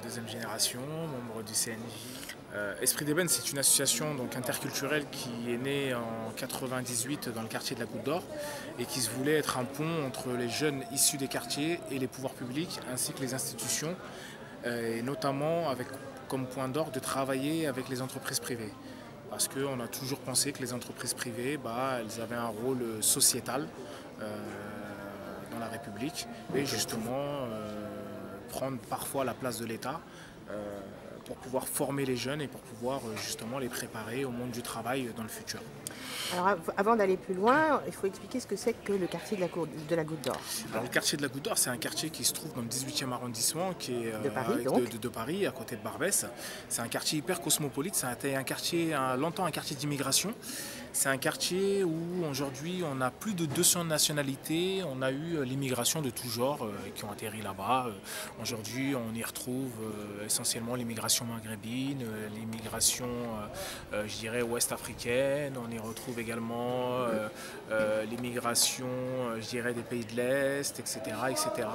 deuxième génération, membre du CNJ. Esprit d'Ébène, c'est une association donc, interculturelle qui est née en 98 dans le quartier de la Goutte d'Or et qui se voulait être un pont entre les jeunes issus des quartiers et les pouvoirs publics ainsi que les institutions, et notamment avec comme point d'ordre de travailler avec les entreprises privées. Parce qu'on a toujours pensé que les entreprises privées, elles avaient un rôle sociétal dans la République et justement prendre parfois la place de l'État pour pouvoir former les jeunes et pour pouvoir justement les préparer au monde du travail dans le futur. Alors avant d'aller plus loin, il faut expliquer ce que c'est que le quartier de la Goutte d'Or. Alors, le quartier de la Goutte d'Or, c'est un quartier qui se trouve dans le 18e arrondissement, qui est de Paris, à côté de Barbès. C'est un quartier hyper cosmopolite, c'est un quartier, longtemps un quartier d'immigration. C'est un quartier où aujourd'hui on a plus de 200 nationalités, on a eu l'immigration de tout genre qui ont atterri là-bas. Aujourd'hui on y retrouve essentiellement l'immigration maghrébine, l'immigration je dirais ouest-africaine, on y retrouve également l'immigration je dirais des pays de l'Est, etc., etc.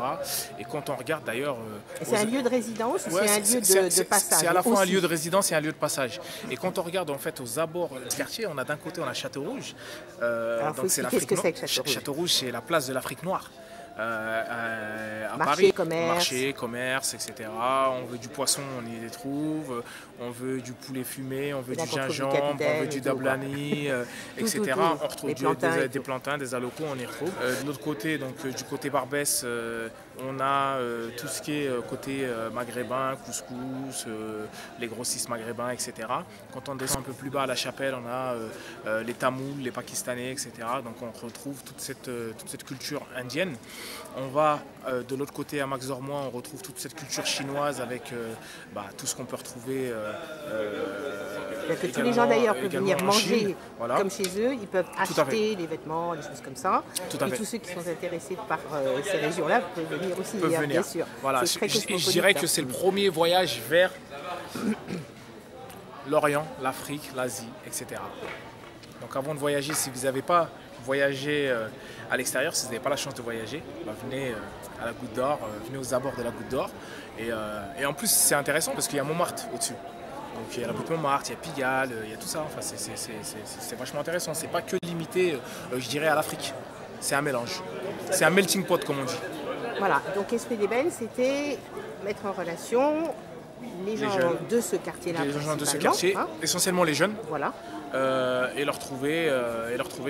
Et quand on regarde d'ailleurs... c'est un lieu de résidence ou c'est un lieu de passage? C'est à la fois un lieu de résidence et un lieu de passage. Et quand on regarde en fait aux abords du quartier, on a d'un côté on a Château-Rouge. Donc c'est l'Afrique noire. Château-Rouge, c'est la place de l'Afrique noire. À Marché, Paris, commerce. commerce, etc. On veut du poisson, on y les trouve. On veut du poulet fumé, on veut du gingembre, on veut du dablani, etc. On retrouve des plantains, des alocos, on y retrouve. De l'autre côté, donc du côté Barbès, on a tout ce qui est côté maghrébin, couscous, les grossistes maghrébins, etc. Quand on descend un peu plus bas à la Chapelle, on a les Tamouls, les Pakistanais, etc. Donc on retrouve toute cette culture indienne. On va de l'autre côté à Max Dormois, on retrouve toute cette culture chinoise avec tout ce qu'on peut retrouver. Que tous les gens d'ailleurs peuvent venir manger voilà. Comme chez eux, ils peuvent acheter des vêtements, des choses comme ça. Et tous ceux qui sont intéressés par ces régions-là peuvent venir aussi, bien sûr. Voilà. Je dirais que c'est le premier voyage vers l'Orient, l'Afrique, l'Asie, etc. Donc avant de voyager, si vous n'avez pas voyagé à l'extérieur, si vous n'avez pas la chance de voyager, venez à la Goutte d'Or, venez aux abords de la Goutte d'Or. Et en plus, c'est intéressant parce qu'il y a Montmartre au-dessus. Donc il y a la butte Montmartre, il y a Pigalle, il y a tout ça. Enfin, c'est vachement intéressant. C'est pas que limité, je dirais, à l'Afrique. C'est un mélange. C'est un melting pot, comme on dit. Voilà. Donc Esprit d'Ébène, c'était mettre en relation les gens de ce quartier-là. Les gens de ce quartier, essentiellement les jeunes. Voilà. Et leur trouver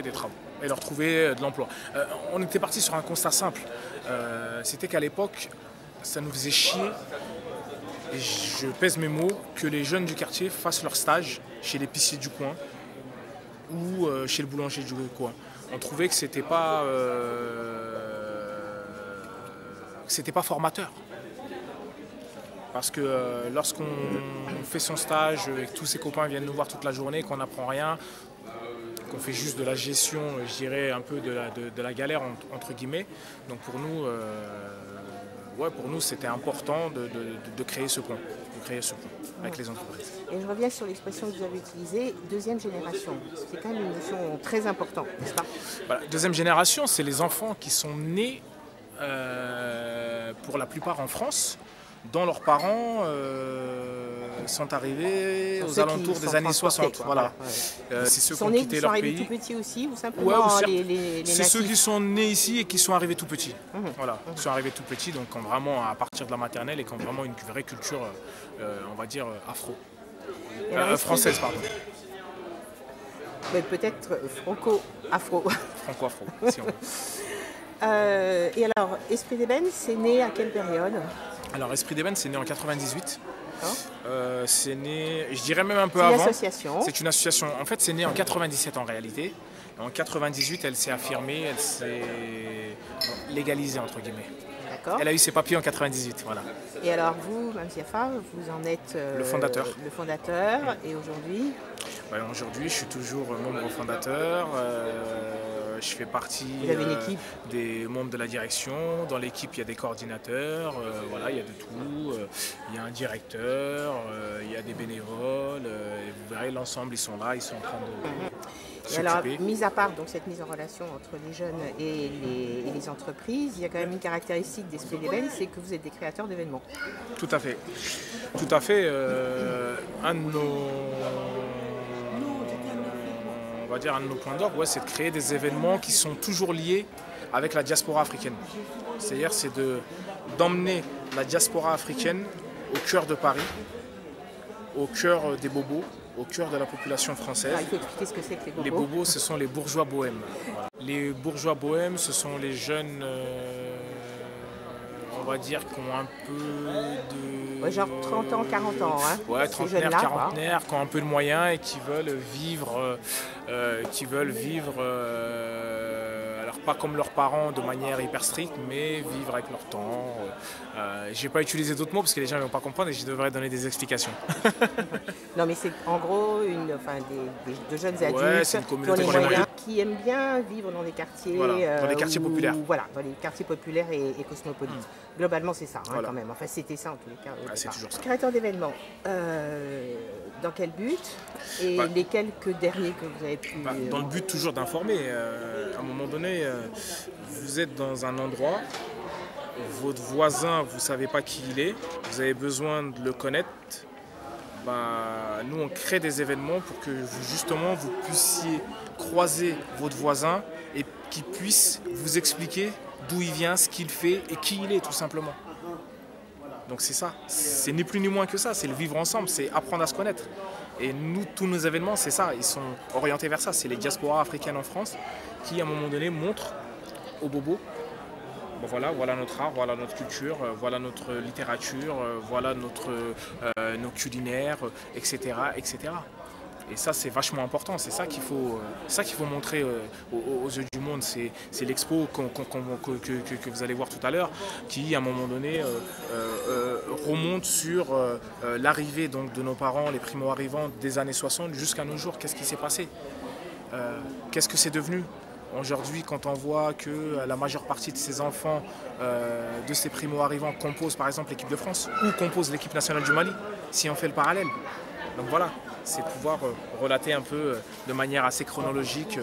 des travaux, et leur trouver de l'emploi. On était parti sur un constat simple. C'était qu'à l'époque, ça nous faisait chier, et je pèse mes mots, que les jeunes du quartier fassent leur stage chez l'épicier du coin ou chez le boulanger du coin. On trouvait que c'était pas formateur. Parce que lorsqu'on fait son stage et que tous ses copains viennent nous voir toute la journée, qu'on n'apprend rien, qu'on fait juste de la gestion, je dirais un peu de la galère entre guillemets. Donc pour nous, c'était important de créer ce pont, avec les entreprises. Et je reviens sur l'expression que vous avez utilisée, deuxième génération. C'est quand même une notion très importante, n'est-ce pas? Voilà, deuxième génération, c'est les enfants qui sont nés pour la plupart en France, dont leurs parents sont arrivés aux alentours des années 60. Voilà. C'est ceux qui ont quitté leur pays. Ils sont arrivés tout petits aussi ou simplement c'est ceux qui sont nés ici et qui sont arrivés tout petits. Voilà, qui sont arrivés tout petits, donc qui ont vraiment à partir de la maternelle et qui ont vraiment une vraie culture, on va dire, française, pardon. Peut-être franco-afro. Franco-afro, si on veut. Et alors, Esprit d'Ébène, c'est né à quelle période? Alors, Esprit d'Ébène, c'est né en 98. C'est né, je dirais même un peu avant. C'est une association. C'est une association. En fait, c'est né en 97 en réalité. En 98, elle s'est affirmée, elle s'est légalisée, entre guillemets. D'accord. Elle a eu ses papiers en 98, voilà. Et alors vous, Mme Siafa, vous en êtes le fondateur. Et aujourd'hui? Aujourd'hui, je suis toujours membre fondateur. Je fais partie des membres de la direction. Dans l'équipe, il y a des coordinateurs, voilà, il y a de tout. Il y a un directeur, il y a des bénévoles. Et vous verrez, l'ensemble, ils sont là, ils sont en train de... Alors, mis à part donc, cette mise en relation entre les jeunes et les entreprises, il y a quand même une caractéristique d'Esprit d'Ébène, c'est que vous êtes des créateurs d'événements. Tout à fait. Tout à fait. Un de nos points d'orgue, c'est de créer des événements qui sont toujours liés avec la diaspora africaine. C'est-à-dire, c'est d'emmener la diaspora africaine au cœur de Paris, au cœur des bobos, au cœur de la population française. Il faut expliquer ce que c'est que les bobos. Les bobos, ce sont les bourgeois bohèmes. Voilà. Les bourgeois bohèmes, ce sont les jeunes, on va dire, qui ont un peu de... Ouais, genre 30 ans, 40 ans. Hein. Ouais, trentenaires, quarantenaires, qui ont un peu de moyens et qui veulent vivre, alors pas comme leurs parents de manière hyper stricte, mais vivre avec leur temps. J'ai pas utilisé d'autres mots parce que les gens ne vont pas comprendre et je devrais donner des explications. Non, mais c'est en gros de jeunes adultes c'est une communauté qui aiment bien vivre dans des quartiers, dans les quartiers populaires. Voilà, dans les quartiers populaires et cosmopolites. Globalement, c'est ça, quand même. Enfin, c'était ça en tous les cas. C'est toujours ça. Créateur d'événements, dans quel but? Et les quelques derniers que vous avez pu... Dans le but toujours d'informer. À un moment donné, vous êtes dans un endroit, votre voisin, vous ne savez pas qui il est, vous avez besoin de le connaître. Nous, on crée des événements pour que vous puissiez croiser votre voisin et qu'il puisse vous expliquer d'où il vient, ce qu'il fait et qui il est, tout simplement. Donc c'est ça, c'est ni plus ni moins que ça, c'est le vivre ensemble, c'est apprendre à se connaître. Et nous, tous nos événements, c'est ça, ils sont orientés vers ça. C'est les diasporas africaines en France qui, à un moment donné, montrent aux bobos, voilà notre art, voilà notre culture, voilà notre littérature, voilà nos culinaires, etc., etc. Et ça, c'est vachement important. C'est ça qu'il faut montrer aux yeux du monde. C'est l'expo que vous allez voir tout à l'heure, qui, à un moment donné, remonte sur l'arrivée donc de nos parents, les primo-arrivants des années 60 jusqu'à nos jours. Qu'est-ce qui s'est passé? Qu'est-ce que c'est devenu? Aujourd'hui, quand on voit que la majeure partie de ces enfants, de ces primo-arrivants, composent par exemple l'équipe de France ou composent l'équipe nationale du Mali, si on fait le parallèle. Donc voilà, c'est pouvoir relater un peu de manière assez chronologique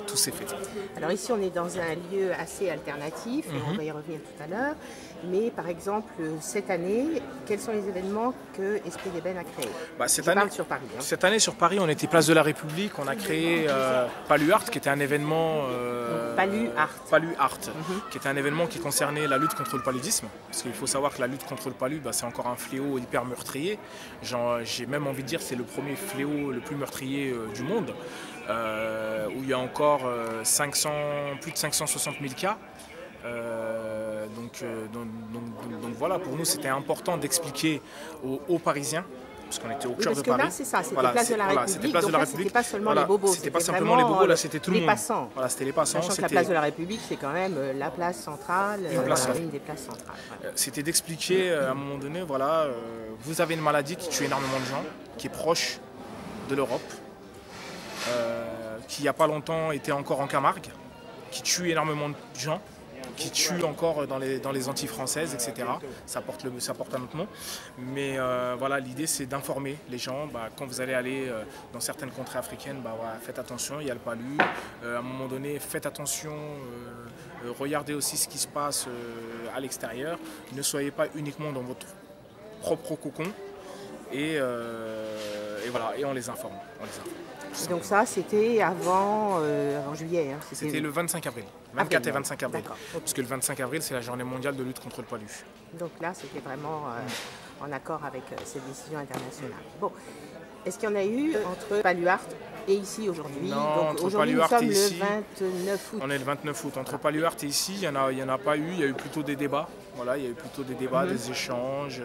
tous ces faits. Alors ici, on est dans un lieu assez alternatif, on va y revenir tout à l'heure. Mais par exemple, cette année, quels sont les événements que Esprit d'Ébène a créés? Sur Paris. Cette année, sur Paris, on était place de la République. On a créé Palu Art, qui était un événement... Palu Art, qui était un événement qui concernait la lutte contre le paludisme. Parce qu'il faut savoir que la lutte contre le palu, c'est encore un fléau hyper meurtrier. J'ai même envie de dire que c'est le premier fléau le plus meurtrier du monde, où il y a encore plus de 560 000 cas. Donc voilà, pour nous c'était important d'expliquer aux Parisiens, parce qu'on était au cœur de Paris. Là c'est ça, c'était place de la République, donc là c'était pas seulement les bobos, c'était pas simplement les bobos, là c'était tout le monde. Les passants. Voilà, c'était les passants. Sachant que la place de la République c'est quand même la place centrale, une des places centrales. C'était d'expliquer à un moment donné, vous avez une maladie qui tue énormément de gens, qui est proche de l'Europe, qui il n'y a pas longtemps était encore en Camargue, qui tue énormément de gens, qui tue encore dans les Antilles françaises, etc. Ça porte un autre nom. Mais l'idée c'est d'informer les gens. Quand vous allez aller dans certaines contrées africaines, faites attention, il y a le palu. À un moment donné, faites attention, regardez aussi ce qui se passe à l'extérieur. Ne soyez pas uniquement dans votre propre cocon. Et on les informe. Donc ça, c'était avant juillet. C'était le 25 avril, 24 et 25 avril. Parce que le 25 avril, c'est la journée mondiale de lutte contre le palu. Donc là, c'était vraiment en accord avec cette décision internationale. Bon, est-ce qu'il y en a eu entre Palu Art et ici aujourd'hui? Non, donc aujourd'hui, nous sommes le 29 août. On est le 29 août. Entre Palu Art et ici, il n'y en a pas eu. Il y a eu plutôt des débats. Il y a eu plutôt des débats, des échanges.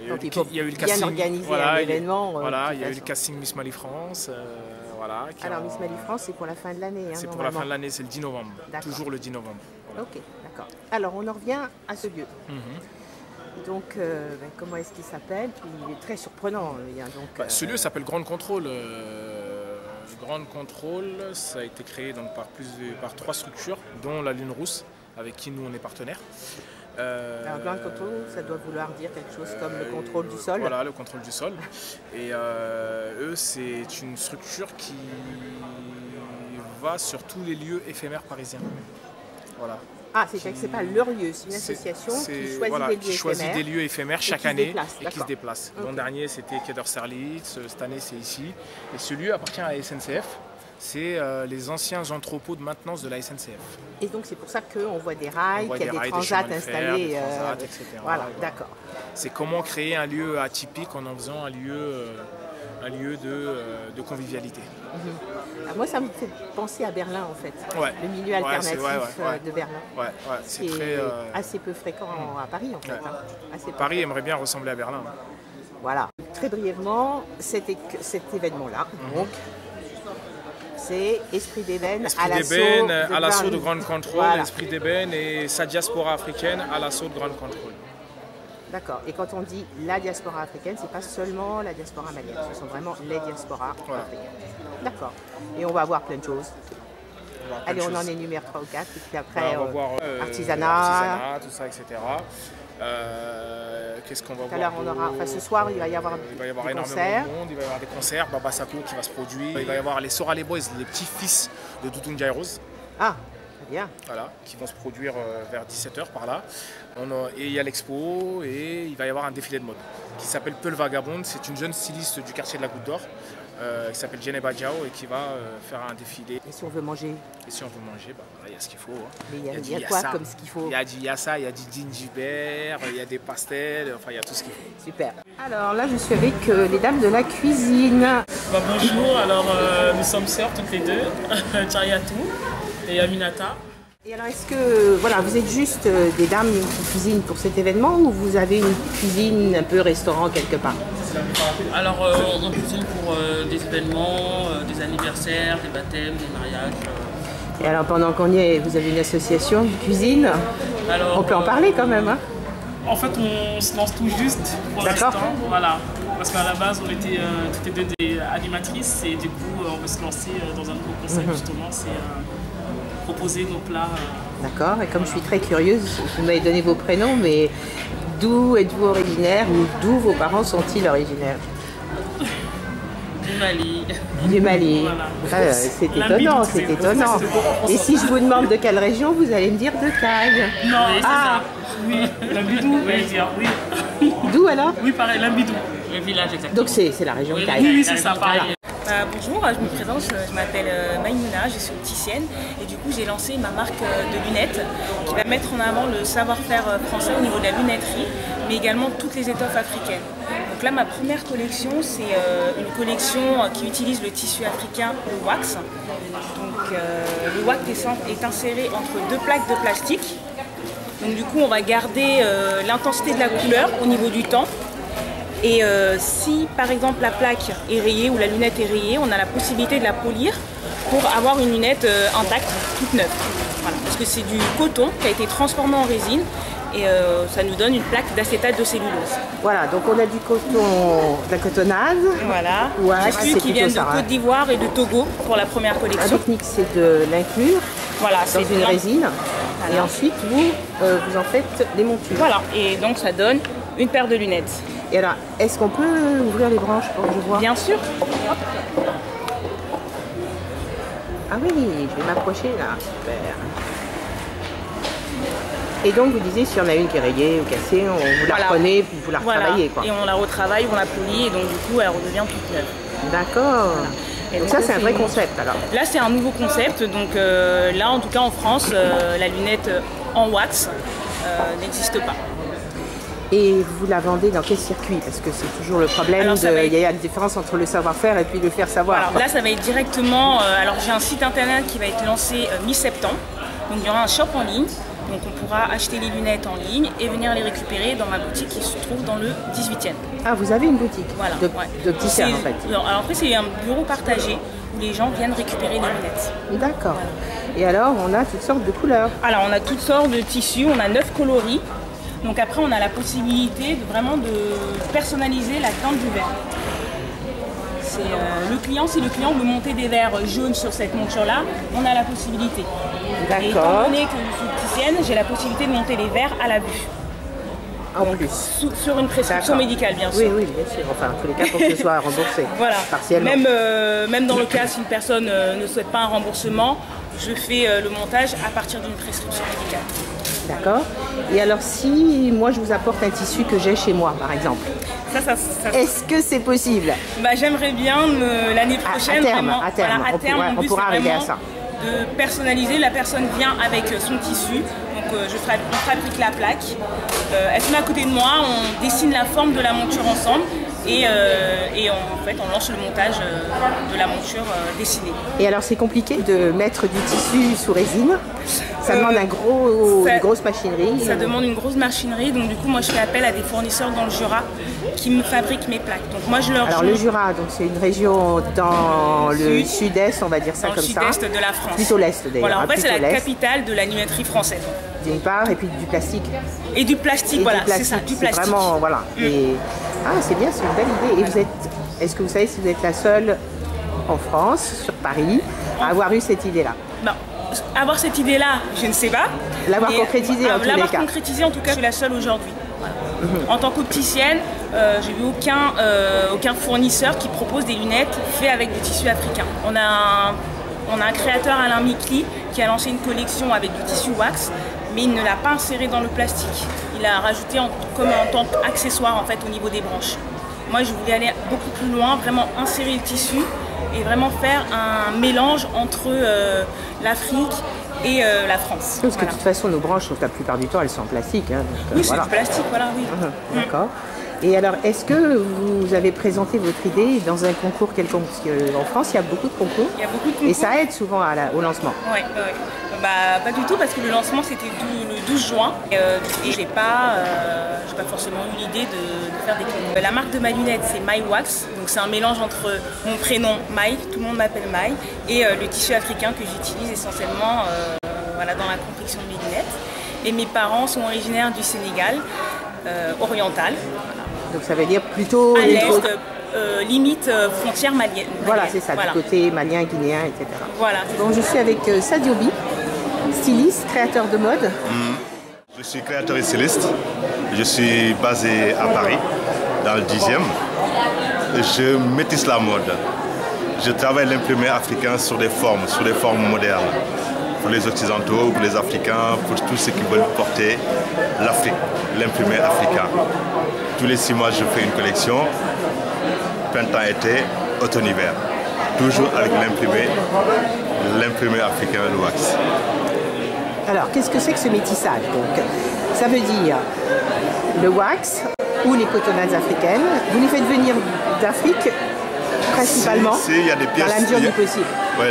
Il y a eu le casting, un événement. Il y a eu le casting Miss Mali France. Alors Miss Mali France, c'est pour la fin de l'année. C'est pour la fin de l'année, c'est le 10 novembre. Toujours le 10 novembre. Voilà. Ok, d'accord. Alors on en revient à ce lieu. Donc comment est-ce qu'il s'appelle? Il est très surprenant. Ce lieu s'appelle Grande Contrôle. Grande Contrôle, ça a été créé donc par 3 structures, dont la Lune Rousse, avec qui nous on est partenaires. Alors, ground control, ça doit vouloir dire quelque chose comme le contrôle du sol. Voilà, le contrôle du sol. Et eux, c'est une structure qui va sur tous les lieux éphémères parisiens. Voilà. Ah, c'est-à-dire que ce n'est pas leur lieu, c'est une association qui choisit des lieux éphémères chaque année et qui se déplace. L'an dernier, c'était Quai d'Austerlitz, cette année, c'est ici. Et ce lieu appartient à la SNCF. C'est les anciens entrepôts de maintenance de la SNCF. Et donc c'est pour ça qu'on voit des rails, qu'il y a des transats installés. Etc. Voilà, d'accord. C'est comment créer un lieu atypique en faisant un lieu de convivialité. Alors moi, ça me fait penser à Berlin, en fait. Ouais. Le milieu alternatif de Berlin. Ouais, c'est très assez peu fréquent à Paris, en fait. Hein. Paris aimerait bien ressembler à Berlin. Voilà. Très brièvement, cet événement-là, donc, c'est Esprit d'Ébène à l'assaut de Ground Control, voilà. Esprit d'Ébène et sa diaspora africaine à l'assaut de Ground Control. D'accord. Et quand on dit la diaspora africaine, c'est pas seulement la diaspora malienne, ce sont vraiment les diasporas africaines. D'accord. Et on va voir plein de choses. Allez, on en énumère 3 ou 4, et puis après, on va voir artisanat, tout ça, etc. Qu'est-ce qu'on va voir? Alors, ce soir, il va y avoir des concerts. Il va y avoir des concerts, Baba Sako qui va se produire. Il va y avoir les Sorale Boys, les petits-fils de Doudou Ndiaye Rose. Ah, très bien. Voilà, qui vont se produire vers 17 h par là. Et il y a l'expo et il va y avoir un défilé de mode qui s'appelle Peul Vagabonde. C'est une jeune styliste du quartier de la Goutte d'Or qui s'appelle Djeneba Diao et qui va faire un défilé. Et si on veut manger? Et si on veut manger, il y a ce qu'il faut. Hein. Mais il y a quoi comme ce qu'il faut? Il y a ça, il y a du gingembre, il y a des pastels, enfin il y a tout ce qu'il faut. Super. Alors là, je suis avec les dames de la cuisine. Bonjour, alors nous sommes sœurs toutes les deux, Chariatou et Aminata. Et alors, est-ce que vous êtes juste des dames qui cuisinent pour cet événement ou vous avez une cuisine un peu restaurant quelque part? Alors, on cuisine pour des événements, des anniversaires, des baptêmes, des mariages. Et alors, pendant qu'on y est, vous avez une association de cuisine? Alors, on peut en parler quand même, hein? En fait, on se lance tout juste pour l'instant. Voilà. Parce qu'à la base, on était toutes les deux des animatrices et du coup, on veut se lancer dans un nouveau concept justement. C'est proposer nos plats. D'accord, et comme je suis très curieuse, vous m'avez donné vos prénoms, mais d'où êtes-vous originaire ou d'où vos parents sont-ils originaires? Du Mali. Du Mali. Voilà. C'est étonnant, c'est étonnant. Et si je vous demande de quelle région, vous allez me dire de Caille. Non, c'est ça. Oui, Lambidou, vous allez dire, oui. D'où alors? Oui, pareil, Lambidou, le village exactement. Donc c'est la région de Caille. Oui, c'est ça, pareil. Bonjour, je me présente, je m'appelle Maïmouna, je suis opticienne et du coup j'ai lancé ma marque de lunettes qui va mettre en avant le savoir-faire français au niveau de la lunetterie, mais également toutes les étoffes africaines. Donc là ma première collection c'est une collection qui utilise le tissu africain, le wax. Donc le wax est inséré entre 2 plaques de plastique. Donc du coup on va garder l'intensité de la couleur au niveau du temps. Et si par exemple la plaque est rayée ou la lunette est rayée, on a la possibilité de la polir pour avoir une lunette intacte, toute neuve. Voilà, parce que c'est du coton qui a été transformé en résine et ça nous donne une plaque d'acétate de cellulose. Voilà, donc on a du coton, de la cotonnade. Voilà, qui viennent de Côte d'Ivoire et de Togo pour la première collection. La technique c'est de l'inclure dans une résine et ensuite vous en faites des montures. Voilà, et donc ça donne une paire de lunettes. Et alors, est-ce qu'on peut ouvrir les branches pour que je vois? Bien sûr. Ah oui, je vais m'approcher là. Super. Et donc, vous disiez, si on a une qui est rayée ou cassée, vous la reprenez puis vous la retravaillez, quoi. Et on la retravaille, on la polie et donc du coup, elle redevient toute neuve. D'accord. Voilà. Donc ça, c'est un vrai concept alors? Là, c'est un nouveau concept. Donc là, en tout cas en France, la lunette en wax n'existe pas. Et vous la vendez dans quel circuit? Parce que c'est toujours le problème, il y a une différence entre le savoir-faire et puis le faire savoir. Alors là, ça va être directement... alors j'ai un site internet qui va être lancé mi-septembre. Donc il y aura un shop en ligne. Donc on pourra acheter les lunettes en ligne et venir les récupérer dans ma boutique qui se trouve dans le 18e. Ah, vous avez une boutique d'opticien en fait? Non, alors après c'est un bureau partagé où les gens viennent récupérer les lunettes. D'accord. Voilà. Et alors on a toutes sortes de couleurs? Alors on a toutes sortes de tissus, on a 9 coloris. Donc après, on a la possibilité de vraiment personnaliser la teinte du verre. Le client, si le client veut monter des verres jaunes sur cette monture-là, on a la possibilité. Et étant donné que je suis opticienne, j'ai la possibilité de monter les verres à la vue. En plus. Sur une prescription médicale, bien sûr. Oui, bien sûr. Enfin, en tous les cas, pour que ce soit remboursé. Voilà. Partiellement. Même dans le cas, si une personne ne souhaite pas un remboursement, je fais le montage à partir d'une prescription médicale. D'accord. Et alors, si moi, je vous apporte un tissu que j'ai chez moi, par exemple, est-ce que c'est possible? J'aimerais bien l'année prochaine, à terme, on pourra arriver à ça. De personnaliser, la personne vient avec son tissu, donc on fabrique la plaque, elle se met à côté de moi, on dessine la forme de la monture ensemble et en fait on lance le montage de la monture dessinée. Et alors c'est compliqué de mettre du tissu sous résine? Ça demande une grosse machinerie. Ça demande une grosse machinerie, donc du coup moi je fais appel à des fournisseurs dans le Jura qui me fabriquent mes plaques. Donc moi je leur le Jura, donc c'est une région dans le sud-est, on va dire ça comme ça. Dans le sud-est de la France. Plutôt l'est d'ailleurs. Voilà, en fait c'est la capitale de la lunetterie française. D'une part, et puis du plastique. Et du plastique, voilà, c'est ça, du plastique. Vraiment, voilà. C'est bien, c'est une belle idée. Et est-ce que vous savez si vous êtes la seule en France, sur Paris, à avoir eu cette idée-là? Non. Avoir cette idée-là, je ne sais pas. L'avoir concrétisée en tous les cas. L'avoir concrétisée, en tout cas, je suis la seule aujourd'hui. Voilà. En tant qu'opticienne, j'ai vu aucun fournisseur qui propose des lunettes faites avec du tissu africain. On a un créateur, Alain Mikli, qui a lancé une collection avec du tissu wax, mais il ne l'a pas inséré dans le plastique. Il a rajouté comme en tant qu'accessoire en fait au niveau des branches. Moi, je voulais aller beaucoup plus loin, vraiment insérer le tissu et vraiment faire un mélange entre l'Afrique et la France. Parce que de toute façon, nos branches, la plupart du temps, elles sont en plastique. Hein, donc, oui, c'est du plastique, voilà, oui. D'accord. Et alors, est-ce que vous avez présenté votre idée dans un concours quelconque? Parce qu'en France, il y a beaucoup de concours. Il y a beaucoup de concours. Et ça aide souvent au lancement. Oui. Pas du tout, parce que le lancement, c'était le 12 juin. Et j'ai pas forcément eu l'idée de faire des concours. La marque de ma lunette, c'est My Wax. Donc, c'est un mélange entre mon prénom, My, tout le monde m'appelle My, et le tissu africain que j'utilise essentiellement dans la confection de mes lunettes. Et mes parents sont originaires du Sénégal, oriental. Voilà. Donc ça veut dire plutôt... À l'est, limite frontière malienne. Voilà, c'est ça, du côté malien, guinéen, etc. Voilà. Bon, je suis avec Sadio Bi, styliste, créateur de mode. Je suis créateur et styliste. Je suis basé à Paris, dans le 10e. Je métisse la mode. Je travaille l'imprimé africain sur des formes modernes. Pour les Occidentaux, pour les Africains, pour tous ceux qui veulent porter l'Afrique, l'imprimé africain. Tous les 6 mois, je fais une collection, printemps-été, automne-hiver. Toujours avec l'imprimé africain, le wax. Alors, qu'est-ce que c'est que ce métissage? Donc, ça veut dire le wax ou les cotonnades africaines. Vous les faites venir d'Afrique principalement, il y a des pièces, dans la mesure du possible. Oui.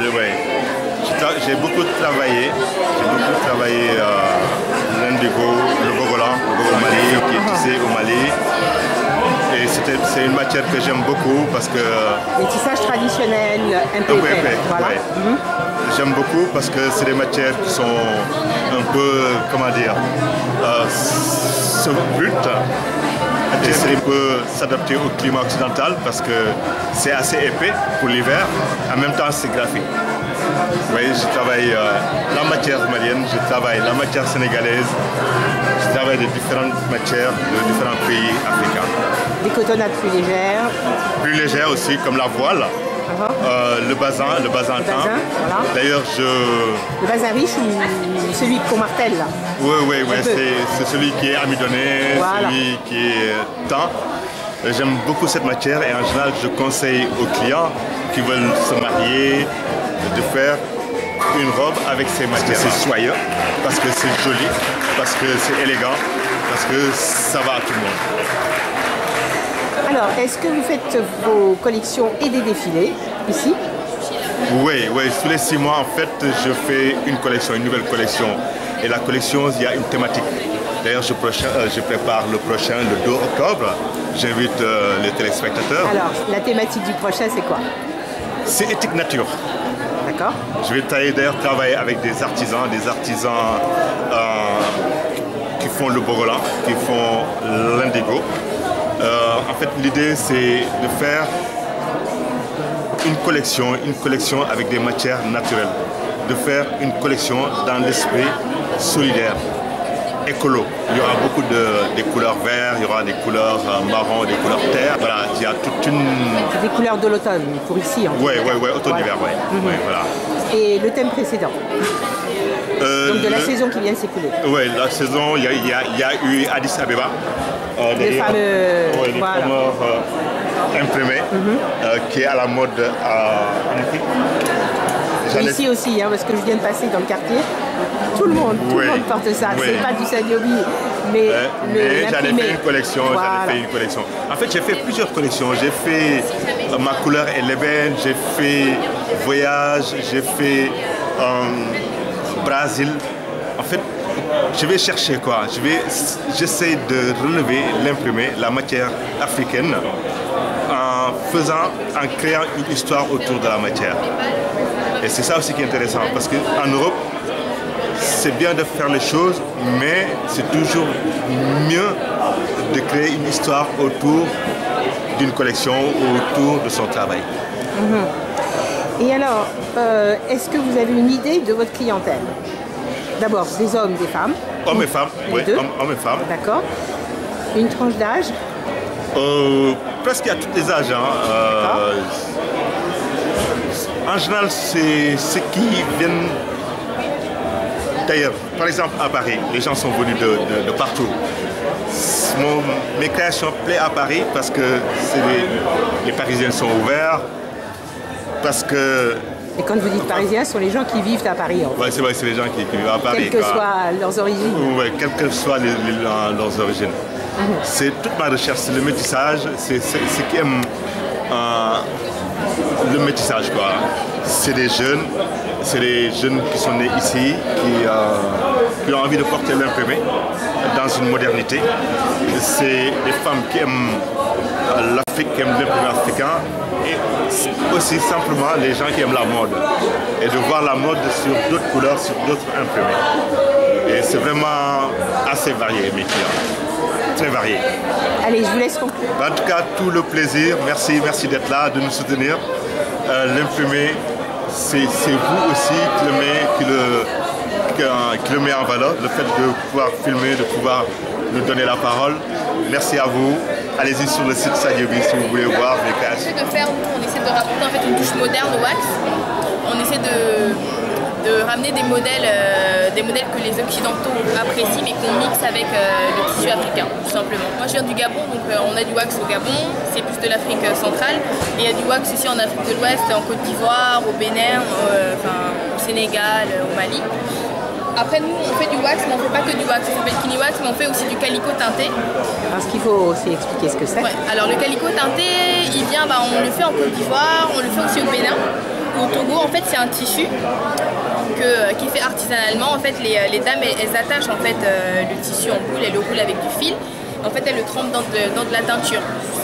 J'ai beaucoup travaillé l'indigo, le bogolan au Mali, qui est tissé au Mali. Et c'est une matière que j'aime beaucoup parce que... Les tissages traditionnels, impériaux. Voilà. J'aime beaucoup parce que c'est des matières qui sont un peu, comment dire, brutes. Et ça peut s'adapter au climat occidental parce que c'est assez épais pour l'hiver. En même temps, c'est graphique. Oui, je travaille la matière malienne, je travaille la matière sénégalaise, je travaille de différentes matières de différents pays africains. Des cotonnades plus légères. Plus légères aussi, comme la voile, le bazin teint. Voilà. D'ailleurs, Le bazin riche ou celui qu'on martèle là? Oui, c'est celui qui est amidonné, voilà. Celui qui est teint. J'aime beaucoup cette matière et en général, je conseille aux clients qui veulent se marier de faire une robe avec ces matières. C'est soyeux, parce que c'est joli, parce que c'est élégant, parce que ça va à tout le monde. Alors, est-ce que vous faites vos collections et des défilés ici? Oui, tous les 6 mois, en fait, je fais une nouvelle collection. Et la collection, il y a une thématique. D'ailleurs, je prépare le prochain, le 2 octobre. J'invite les téléspectateurs. Alors, la thématique du prochain, c'est quoi? C'est éthique nature. D'accord. Je vais d'ailleurs travailler avec des artisans qui font le bogolan, qui font l'indigo. En fait, l'idée, c'est de faire une collection avec des matières naturelles, de faire une collection dans l'esprit solidaire, écolo. Il y aura beaucoup de couleurs vertes, il y aura des couleurs marron, des couleurs terre. Voilà, il y a toute une... Des couleurs de l'automne pour ici. Oui, automne-hiver, oui. Voilà. Et le thème précédent donc de la saison qui vient de s'écouler. Oui, la saison, il y a eu Addis Abeba. Les fameux... les fameux imprimés qui est à la mode en Afrique. Ici aussi, parce que je viens de passer dans le quartier, tout le monde porte ça. C'est pas du Sadiobi, mais j'en ai fait une collection. En fait, j'ai fait plusieurs collections. J'ai fait ma couleur et l'ébène, j'ai fait voyage, j'ai fait Brésil. En fait, je vais chercher quoi. J'essaie de relever, l'imprimer, la matière africaine, en créant une histoire autour de la matière. Et c'est ça aussi qui est intéressant, parce qu'en Europe, c'est bien de faire les choses, mais c'est toujours mieux de créer une histoire autour d'une collection, autour de son travail. Et alors, est-ce que vous avez une idée de votre clientèle? D'abord, des hommes, des femmes. Hommes et femmes, oui, hommes et femmes. D'accord. Une tranche d'âge? Presque à tous les âges. En général, c'est ceux qui viennent d'ailleurs. Par exemple, à Paris, les gens sont venus de partout. Mes créations plaisent à Paris parce que les Parisiens sont ouverts, parce que... Et quand vous dites Parisiens, ce sont les gens qui vivent à Paris. En fait. Oui, c'est vrai, c'est les gens qui vivent à Paris. Quelles que soient leurs origines. Oui, quelles que soient leurs origines. C'est toute ma recherche, c'est le métissage, c'est ce qui aime le métissage, quoi. C'est des jeunes qui sont nés ici, qui ont envie de porter l'imprimé dans une modernité. C'est des femmes qui aiment l'Afrique, qui aiment l'imprimé africain, et aussi simplement les gens qui aiment la mode. Et de voir la mode sur d'autres couleurs, sur d'autres imprimés. Et c'est vraiment assez varié, mes clients. Très varié. Allez, je vous laisse conclure. En tout cas, tout le plaisir. Merci d'être là, de nous soutenir. L'imprimé, c'est vous aussi qui le met en valeur. Le fait de pouvoir filmer, de pouvoir nous donner la parole. Merci à vous. Allez-y sur le site Sadiobi si vous voulez voir mes créations. On essaie de rapporter en fait une touche moderne au wax. On essaie de ramener des modèles que les Occidentaux apprécient mais qu'on mixe avec le tissu africain, tout simplement. Moi je viens du Gabon, donc on a du wax au Gabon, c'est plus de l'Afrique centrale. Et il y a du wax aussi en Afrique de l'Ouest, en Côte d'Ivoire, au Bénin, au Sénégal, au Mali. Après nous on fait du wax, mais on ne fait pas que du wax, ça s'appelle Kini Wax, mais on fait aussi du calico teinté. Alors ce qu'il faut aussi expliquer ce que c'est. Ouais. Alors le calico teinté, il vient, on le fait en Côte d'Ivoire, on le fait aussi au Bénin. Au Togo, en fait, c'est un tissu qui est fait artisanalement. En fait, les dames, elles attachent en fait, le tissu en boule, elles le roulent avec du fil. En fait, elles le trempent dans de la teinture.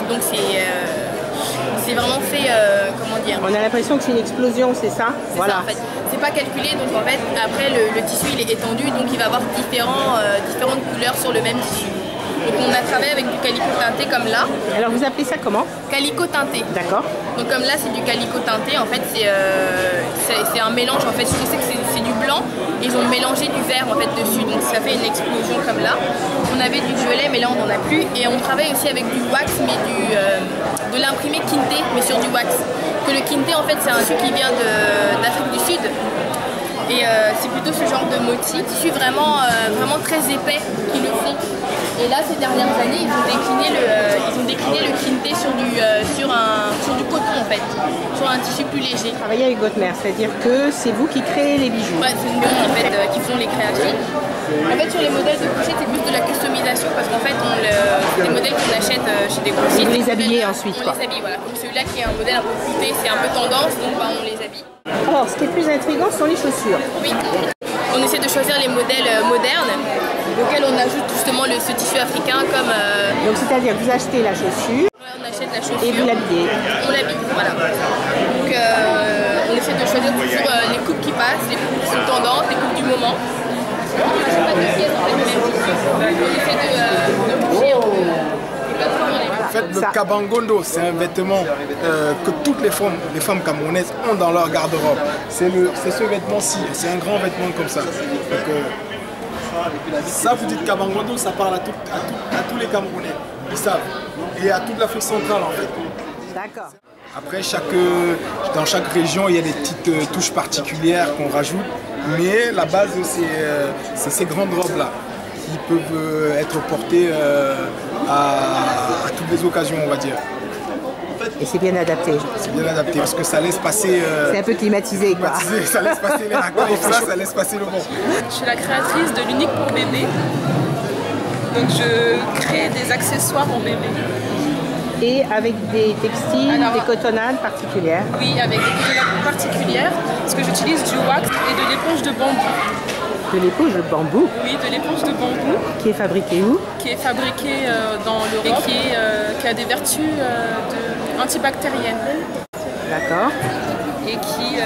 Donc, c'est vraiment fait, comment dire... On a l'impression que c'est une explosion, c'est ça? Voilà. Ça, en fait. C'est pas calculé, donc en fait, après, le tissu, il est étendu, donc il va avoir différentes couleurs sur le même tissu. Donc on a travaillé avec du calico teinté comme là. Alors vous appelez ça comment? Calico teinté. D'accord. Donc comme là c'est du calico teinté, en fait c'est un mélange, en fait je sais que c'est du blanc, et ils ont mélangé du vert en fait dessus, donc ça fait une explosion comme là. On avait du violet mais là on n'en a plus, et on travaille aussi avec du wax, mais de l'imprimé Kinte, mais sur du wax. Que le Kinte en fait c'est un tissu qui vient d'Afrique du Sud. Et c'est plutôt ce genre de motif, tissu vraiment très épais qui le font. Et là, ces dernières années, ils ont décliné le Kinte sur du coton en fait, sur un tissu plus léger. Travailler avec votre mère, c'est-à-dire que c'est vous qui créez les bijoux? Ouais, c'est nous en fait qui font les créations. En fait, sur les modèles de pochette, c'est plus de la customisation parce qu'en fait, c'est des modèles qu'on achète chez des grossistes. Vous les habillez ensuite, quoi. On les habille, voilà. Comme celui-là qui est un modèle un peu flouté, c'est un peu tendance, donc on les habille. Alors, ce qui est plus intriguant sont les chaussures. Oui, on essaie de choisir les modèles modernes auxquels on ajoute justement ce tissu africain comme... Donc c'est-à-dire que vous achetez la chaussure, on achète la chaussure et vous l'habillez. On l'habille, voilà. Donc on essaie de choisir toujours les coupes qui passent, les coupes qui sont tendances, les coupes du moment. On n'achète pas de pièces en fait, même tissu. On essaie de bouger et pas toujours les... fait, le kabangondo, c'est un vêtement que toutes les femmes camerounaises ont dans leur garde-robe. C'est ce vêtement-ci, c'est un grand vêtement comme ça. Donc, ça, vous dites kabangondo, ça parle à tous les Camerounais, ils savent. Et à toute l'Afrique centrale, en fait. D'accord. Après, dans chaque région, il y a des petites touches particulières qu'on rajoute. Mais la base, c'est ces grandes robes-là qui peuvent être portées à toutes les occasions, on va dire. Et c'est bien adapté. C'est bien adapté parce que ça laisse passer... c'est un peu climatisé, quoi. Ça laisse passer les racontes, ça laisse passer le vent. Je suis la créatrice de l'Unique pour bébé. Donc je crée des accessoires pour bébé. Et avec des textiles, des cotonnades particulières? Oui, avec des cotonnades particulières, parce que j'utilise du wax et de l'éponge de bambou. De l'éponge de bambou? Oui, de l'éponge de bambou. Qui est fabriquée où? Qui est fabriquée dans l'Europe et qui a des vertus antibactériennes. D'accord. Et qui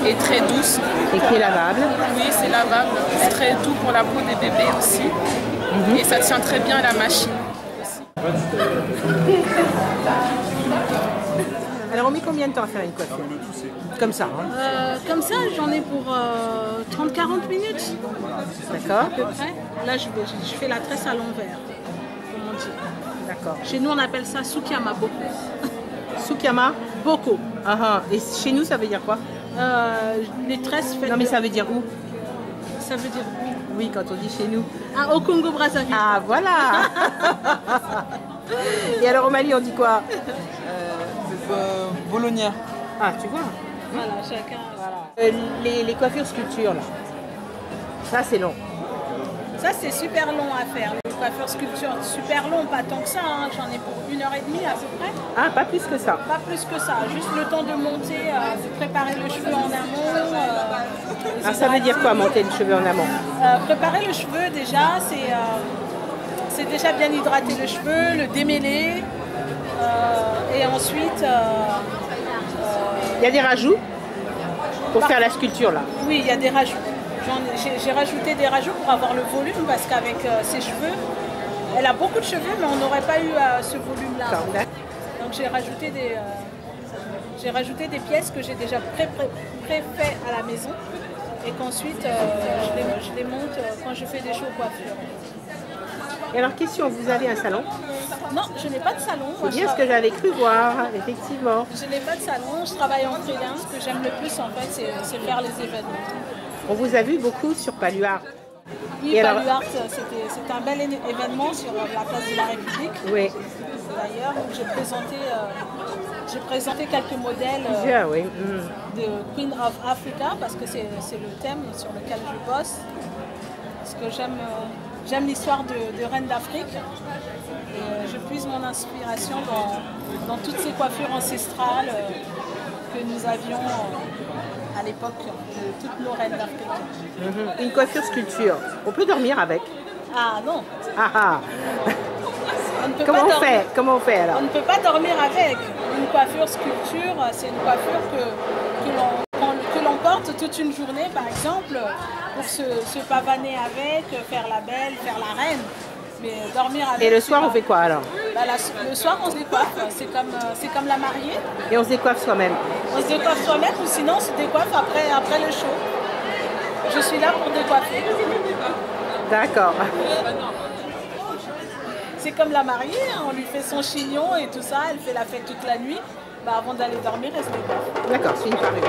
est très douce. Et qui est lavable? Oui, c'est lavable. C'est très doux pour la peau des bébés aussi. Et ça tient très bien à la machine. Alors on met combien de temps à faire une coiffure? Comme ça Comme ça, j'en ai pour 30-40 minutes. D'accord. À peu près. Là, je fais la tresse à l'envers, comme on dit. D'accord. Chez nous, on appelle ça Sukiyama Boko. Sukiyama Boko. Et chez nous, ça veut dire quoi? Les tresses faites... Non, mais ça veut dire où? Ça veut dire où? Oui, quand on dit chez nous. Ah, au Congo-Brazzaville. Ah, voilà. Et alors au Mali, on dit quoi? Bologna. Ah, tu vois. Voilà, chacun. Voilà. Les coiffures sculptures, là. Ça, c'est long. Ça, c'est super long à faire. Les coiffures sculptures, super long, pas tant que ça. Hein. J'en ai pour 1h30 à peu près. Ah, pas plus que ça? Pas plus que ça. Juste le temps de monter, de préparer le cheveu en amont. Ça veut dire quoi, monter le cheveu en amont? Préparer le cheveu, déjà, c'est déjà bien hydrater le cheveu, le démêler. Et ensuite... il y a des rajouts pour faire la sculpture, là? Oui, il y a des rajouts. J'ai rajouté des rajouts pour avoir le volume parce qu'avec ses cheveux, elle a beaucoup de cheveux mais on n'aurait pas eu ce volume-là. Donc j'ai rajouté des pièces que j'ai déjà pré-fait à la maison et qu'ensuite je les monte quand je fais des shows coiffure. Et alors question, vous avez un salon? Non, je n'ai pas de salon. C'est bien ce que j'avais cru voir, effectivement. Je n'ai pas de salon, je travaille en freelance. Ce que j'aime le plus en fait, c'est faire les événements. On vous a vu beaucoup sur Paluart. Oui, Paluart, c'était un bel événement sur la place de la République. Oui. D'ailleurs, j'ai présenté quelques modèles de Queen of Africa parce que c'est le thème sur lequel je bosse. Parce que j'aime l'histoire de reines d'Afrique. Et je puise mon inspiration dans toutes ces coiffures ancestrales que nous avions à l'époque de toutes nos reines d'Afrique. Une coiffure sculpture, on peut dormir avec? Ah non. Comment on fait alors? On ne peut pas dormir avec. Une coiffure sculpture, c'est une coiffure que l'on porte toute une journée par exemple pour se pavaner avec, faire la belle, faire la reine. Mais dormir avec. Et le soir, on fait quoi alors? Le soir, on se décoiffe. C'est comme la mariée. Et on se décoiffe soi-même? On se décoiffe soi-même ou sinon on se décoiffe après le show. Je suis là pour décoiffer. D'accord. C'est comme la mariée, hein. On lui fait son chignon et tout ça. Elle fait la fête toute la nuit. Avant d'aller dormir, elle se décoiffe. D'accord, c'est une parure.